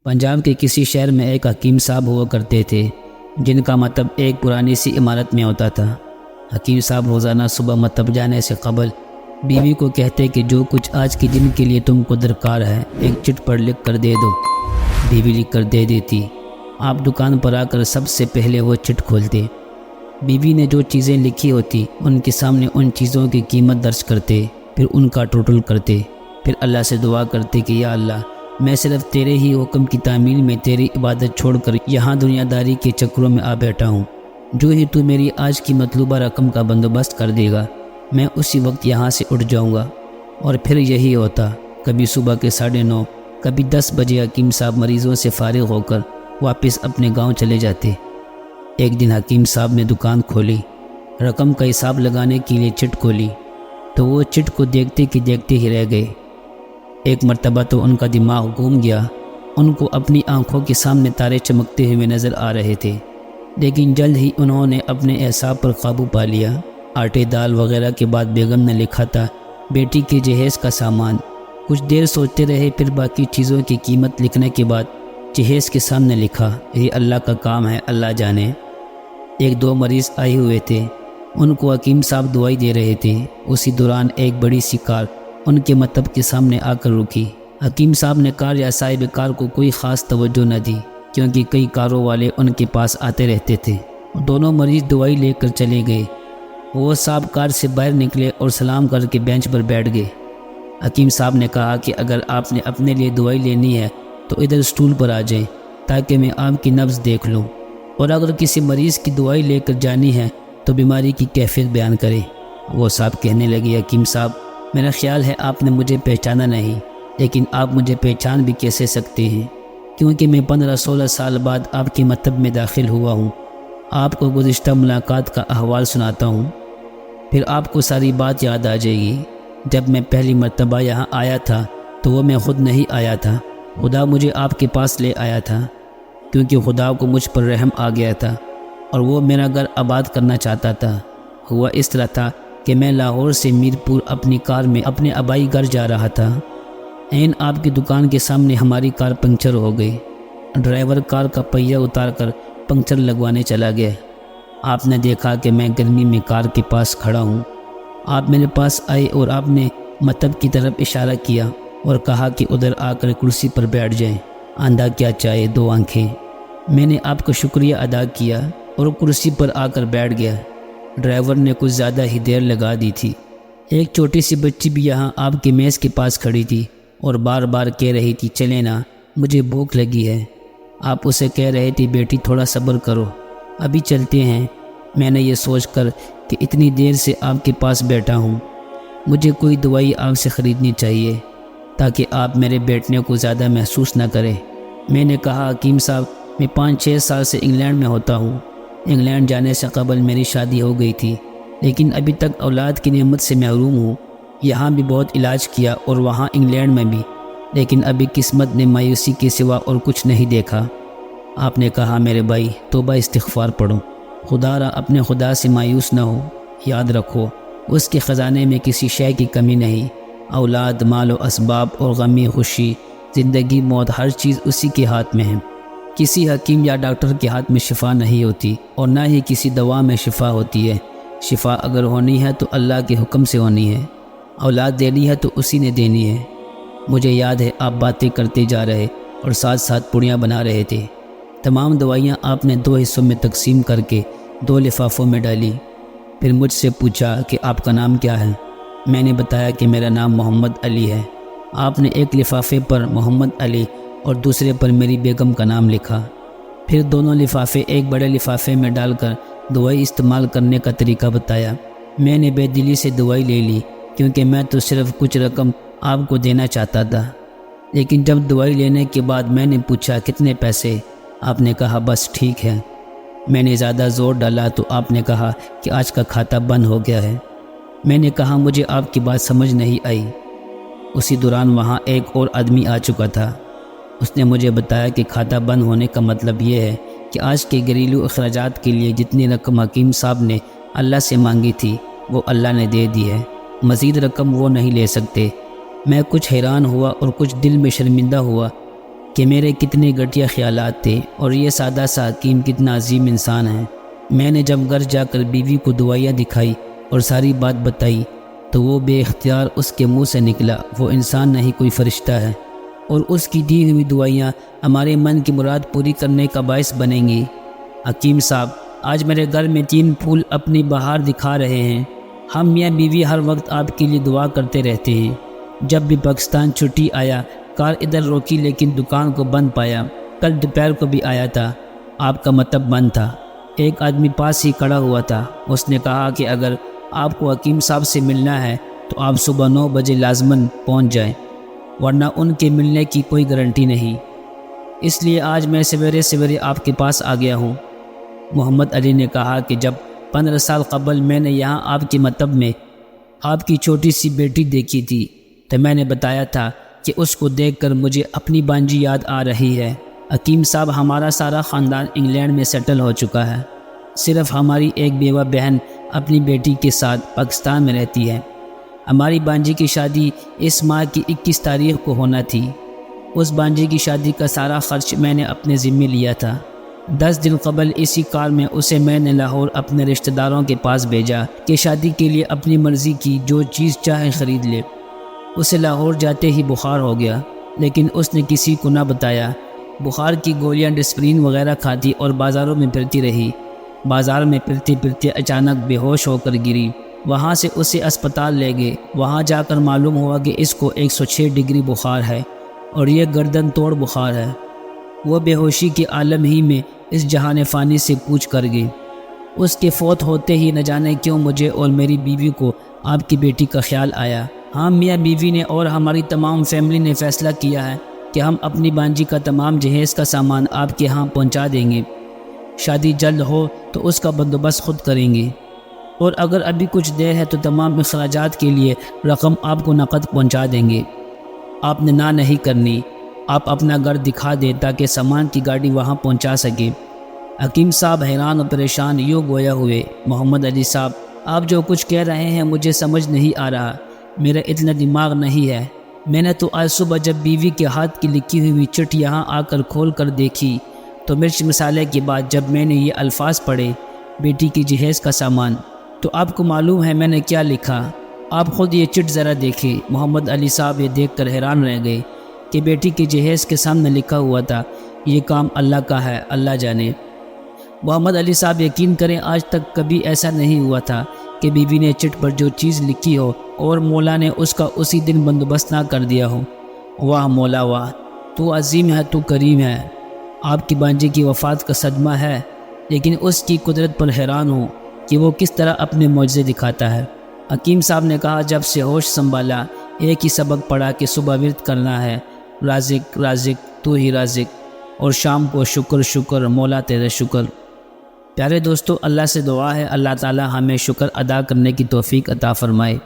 پنجاب کے کسی شہر میں ایک حکیم صاحب ہوا کرتے تھے جن کا مطلب ایک پرانی سی عمارت میں ہوتا تھا۔ حکیم صاحب روزانہ صبح مطلب جانے سے قبل بیوی کو کہتے کہ جو کچھ آج کے دن کے لیے تم کو درکار ہے ایک چٹ پر لکھ کر دے دو۔ بیوی لکھ کر دے دیتی۔ آپ دکان پر آ کر سب سے پہلے وہ چٹ کھولتے۔ بیوی نے جو چیزیں لکھی ہوتی ان کے سامنے ان چیزوں کی قیمت درج کرتے، پھر ان کا ٹوٹل کرتے، پھر اللہ سے دعا کرتے کہ یا اللہ، میں صرف تیرے ہی حکم کی تعمیل میں تیری عبادت چھوڑ کر یہاں دنیا داری کے چکروں میں آ بیٹھا ہوں۔ جو ہی تو میری آج کی مطلوبہ رقم کا بندوبست کر دے گا میں اسی وقت یہاں سے اٹھ جاؤں گا۔ اور پھر یہی ہوتا۔ کبھی صبح کے 9:30، کبھی 10 بجے حکیم صاحب مریضوں سے فارغ ہو کر واپس اپنے گاؤں چلے جاتے۔ ایک دن حکیم صاحب نے دکان کھولی، رقم کا حساب لگانے کے لیے چٹ کھولی تو وہ چٹ کو دیکھتے کہ دیکھتے ہی رہ گئے۔ ایک مرتبہ تو ان کا دماغ گھوم گیا۔ ان کو اپنی آنکھوں کے سامنے تارے چمکتے ہوئے نظر آ رہے تھے، لیکن جلد ہی انہوں نے اپنے اعصاب پر قابو پا لیا۔ آٹے دال وغیرہ کے بعد بیگم نے لکھا تھا بیٹی کے جہیز کا سامان۔ کچھ دیر سوچتے رہے، پھر باقی چیزوں کی قیمت لکھنے کے بعد جہیز کے سامنے لکھا، یہ اللہ کا کام ہے، اللہ جانے۔ 1-2 مریض آئے ہوئے تھے، ان کو حکیم صاحب دوائی دے رہے تھے۔ اسی دوران ایک بڑی سی کار ان کے مطب کے سامنے آ کر رکی۔ حکیم صاحب نے کار یا صاحب کار کو کوئی خاص توجہ نہ دی، کیونکہ کئی کاروں والے ان کے پاس آتے رہتے تھے۔ دونوں مریض دوائی لے کر چلے گئے۔ وہ صاحب کار سے باہر نکلے اور سلام کر کے بینچ پر بیٹھ گئے۔ حکیم صاحب نے کہا کہ اگر آپ نے اپنے لیے دوائی لینی ہے تو ادھر سٹول پر آ جائیں تاکہ میں آپ کی نبض دیکھ لوں، اور اگر کسی مریض کی دوائی لے کر جانی ہے تو بیماری کی کیفیت بیان کریں۔ وہ صاحب کہنے لگے، حکیم صاحب، میرا خیال ہے آپ نے مجھے پہچانا نہیں، لیکن آپ مجھے پہچان بھی کیسے سکتے ہیں، کیونکہ میں 15-16 سال بعد آپ کے مطب میں داخل ہوا ہوں۔ آپ کو گزشتہ ملاقات کا احوال سناتا ہوں، پھر آپ کو ساری بات یاد آ جائے گی۔ جب میں پہلی مرتبہ یہاں آیا تھا تو وہ میں خود نہیں آیا تھا، خدا مجھے آپ کے پاس لے آیا تھا، کیونکہ خدا کو مجھ پر رحم آ گیا تھا اور وہ میرا گھر آباد کرنا چاہتا تھا۔ ہوا اس طرح تھا کہ میں لاہور سے میرپور اپنی کار میں اپنے آبائی گھر جا رہا تھا۔ عین آپ کی دکان کے سامنے ہماری کار پنکچر ہو گئی۔ ڈرائیور کار کا پہیہ اتار کر پنکچر لگوانے چلا گیا۔ آپ نے دیکھا کہ میں گرمی میں کار کے پاس کھڑا ہوں۔ آپ میرے پاس آئے اور آپ نے مطب کی طرف اشارہ کیا اور کہا کہ ادھر آ کر کرسی پر بیٹھ جائیں، اندھا کیا چاہے 2 آنکھیں۔ میں نے آپ کا شکریہ ادا کیا اور کرسی پر آ کر بیٹھ گیا۔ ڈرائیور نے کچھ زیادہ ہی دیر لگا دی تھی۔ ایک چھوٹی سی بچی بھی یہاں آپ کی میز کے پاس کھڑی تھی اور بار بار کہہ رہی تھی، چلے نا، مجھے بھوک لگی ہے۔ آپ اسے کہہ رہے تھے، بیٹی تھوڑا صبر کرو، ابھی چلتے ہیں۔ میں نے یہ سوچ کر کہ اتنی دیر سے آپ کے پاس بیٹھا ہوں، مجھے کوئی دوائی آپ سے خریدنی چاہیے تاکہ آپ میرے بیٹھنے کو زیادہ محسوس نہ کریں۔ میں نے کہا، حکیم صاحب، میں 5-6 سال سے انگلینڈ میں ہوتا ہوں۔ انگلینڈ جانے سے قبل میری شادی ہو گئی تھی، لیکن ابھی تک اولاد کی نعمت سے محروم ہوں۔ یہاں بھی بہت علاج کیا اور وہاں انگلینڈ میں بھی، لیکن ابھی قسمت نے مایوسی کے سوا اور کچھ نہیں دیکھا۔ آپ نے کہا، میرے بھائی، توبہ استغفار پڑھو، خدا را اپنے خدا سے مایوس نہ ہو۔ یاد رکھو، اس کے خزانے میں کسی شے کی کمی نہیں۔ اولاد، مال و اسباب اور غمی خوشی، زندگی موت، ہر چیز اسی کے ہاتھ میں ہے۔ کسی حکیم یا ڈاکٹر کے ہاتھ میں شفا نہیں ہوتی اور نہ ہی کسی دوا میں شفا ہوتی ہے۔ شفا اگر ہونی ہے تو اللہ کے حکم سے ہونی ہے، اولاد دینی ہے تو اسی نے دینی ہے۔ مجھے یاد ہے آپ باتیں کرتے جا رہے اور ساتھ ساتھ پڑیاں بنا رہے تھے۔ تمام دوائیاں آپ نے 2 حصوں میں تقسیم کر کے 2 لفافوں میں ڈالی۔ پھر مجھ سے پوچھا کہ آپ کا نام کیا ہے؟ میں نے بتایا کہ میرا نام محمد علی ہے۔ آپ نے ایک لفافے پر محمد علی اور دوسرے پر میری بیگم کا نام لکھا۔ پھر دونوں لفافے ایک بڑے لفافے میں ڈال کر دوائی استعمال کرنے کا طریقہ بتایا۔ میں نے بے دلی سے دوائی لے لی، کیونکہ میں تو صرف کچھ رقم آپ کو دینا چاہتا تھا، لیکن جب دوائی لینے کے بعد میں نے پوچھا کتنے پیسے، آپ نے کہا بس ٹھیک ہے۔ میں نے زیادہ زور ڈالا تو آپ نے کہا کہ آج کا کھاتا بند ہو گیا ہے۔ میں نے کہا مجھے آپ کی بات سمجھ نہیں آئی۔ اسی دوران وہاں ایک اور آدمی آ چکا تھا۔ اس نے مجھے بتایا کہ کھاتا بند ہونے کا مطلب یہ ہے کہ آج کے گھریلو اخراجات کے لیے جتنی رقم حکیم صاحب نے اللہ سے مانگی تھی وہ اللہ نے دے دی ہے، مزید رقم وہ نہیں لے سکتے۔ میں کچھ حیران ہوا اور کچھ دل میں شرمندہ ہوا کہ میرے کتنے گھٹیا خیالات تھے اور یہ سادہ سا حکیم کتنا عظیم انسان ہے۔ میں نے جب گھر جا کر بیوی کو دعائیاں دکھائی اور ساری بات بتائی تو وہ بے اختیار اس کے منہ سے نکلا، وہ انسان نہیں کوئی فرشتہ ہے، اور اس کی دی ہوئی دعائیاں ہمارے من کی مراد پوری کرنے کا باعث بنیں گی۔ حکیم صاحب، آج میرے گھر میں 3 پھول اپنی بہار دکھا رہے ہیں۔ ہم میاں بیوی ہر وقت آپ کے لیے دعا کرتے رہتے ہیں۔ جب بھی پاکستان چھٹی آیا، کار ادھر روکی لیکن دکان کو بند پایا۔ کل دوپہر کو بھی آیا تھا، آپ کا مکتب بند تھا۔ ایک آدمی پاس ہی کھڑا ہوا تھا، اس نے کہا کہ اگر آپ کو حکیم صاحب سے ملنا ہے تو آپ صبح 9 بجے لازماً پہنچ جائیں، ورنہ ان کے ملنے کی کوئی گارنٹی نہیں۔ اس لیے آج میں سویرے سویرے آپ کے پاس آ گیا ہوں۔ محمد علی نے کہا کہ جب 15 سال قبل میں نے یہاں آپ کے مکتب میں آپ کی چھوٹی سی بیٹی دیکھی تھی تو میں نے بتایا تھا کہ اس کو دیکھ کر مجھے اپنی بانجی یاد آ رہی ہے۔ حکیم صاحب، ہمارا سارا خاندان انگلینڈ میں سیٹل ہو چکا ہے، صرف ہماری ایک بیوہ بہن اپنی بیٹی کے ساتھ پاکستان میں رہتی ہے۔ ہماری بانجی کی شادی اس ماہ کی 21 تاریخ کو ہونا تھی۔ اس بانجی کی شادی کا سارا خرچ میں نے اپنے ذمے لیا تھا۔ 10 دن قبل اسی کار میں اسے میں نے لاہور اپنے رشتہ داروں کے پاس بھیجا کہ شادی کے لیے اپنی مرضی کی جو چیز چاہے خرید لے۔ اسے لاہور جاتے ہی بخار ہو گیا، لیکن اس نے کسی کو نہ بتایا۔ بخار کی گولیاں ڈسپرین وغیرہ کھاتی اور بازاروں میں پھرتی رہی۔ بازار میں پھرتے پھرتے اچانک بے ہوش ہو کر گری۔ وہاں سے اسے اسپتال لے گئے۔ وہاں جا کر معلوم ہوا کہ اس کو 106 ڈگری بخار ہے اور یہ گردن توڑ بخار ہے۔ وہ بے ہوشی کے عالم ہی میں اس جہان فانی سے کوچ کر گئی۔ اس کے فوت ہوتے ہی نہ جانے کیوں مجھے اور میری بیوی کو آپ کی بیٹی کا خیال آیا۔ ہم میاں بیوی نے اور ہماری تمام فیملی نے فیصلہ کیا ہے کہ ہم اپنی بانجی کا تمام جہیز کا سامان آپ کے ہاں پہنچا دیں گے۔ شادی جلد ہو تو اس کا بندوبست خود کریں گے، اور اگر ابھی کچھ دیر ہے تو تمام اخراجات کے لیے رقم آپ کو نقد پہنچا دیں گے۔ آپ نے نہ نہیں کرنی، آپ اپنا گھر دکھا دیں تاکہ سامان کی گاڑی وہاں پہنچا سکے۔ حکیم صاحب حیران اور پریشان یوں گویا ہوئے۔ محمد علی صاحب، آپ جو کچھ کہہ رہے ہیں مجھے سمجھ نہیں آ رہا، میرا اتنا دماغ نہیں ہے۔ میں نے تو آج صبح جب بیوی کے ہاتھ کی لکھی ہوئی چٹ یہاں آ کر کھول کر دیکھی تو مرچ مسالے کے بعد جب میں نے یہ الفاظ پڑھے، بیٹی کی جہیز کا سامان، تو آپ کو معلوم ہے میں نے کیا لکھا؟ آپ خود یہ چٹ ذرا دیکھیں۔ محمد علی صاحب یہ دیکھ کر حیران رہ گئے کہ بیٹی کی جہیز کے سامنے لکھا ہوا تھا، یہ کام اللہ کا ہے، اللہ جانے۔ محمد علی صاحب یقین کریں، آج تک کبھی ایسا نہیں ہوا تھا کہ بیوی نے چٹ پر جو چیز لکھی ہو اور مولا نے اس کا اسی دن بندوبست نہ کر دیا ہو۔ واہ مولا واہ، تو عظیم ہے، تو کریم ہے۔ آپ کی بانجی کی وفات کا صدمہ ہے، لیکن اس کی قدرت پر حیران ہوں کہ وہ کس طرح اپنے معجزے دکھاتا ہے۔ حکیم صاحب نے کہا، جب سے ہوش سنبھالا ایک ہی سبق پڑھا کہ صبح ورد کرنا ہے، رازق رازق تو ہی رازق، اور شام کو شکر شکر مولا تیرے شکر۔ پیارے دوستو، اللہ سے دعا ہے اللہ تعالی ہمیں شکر ادا کرنے کی توفیق عطا فرمائے۔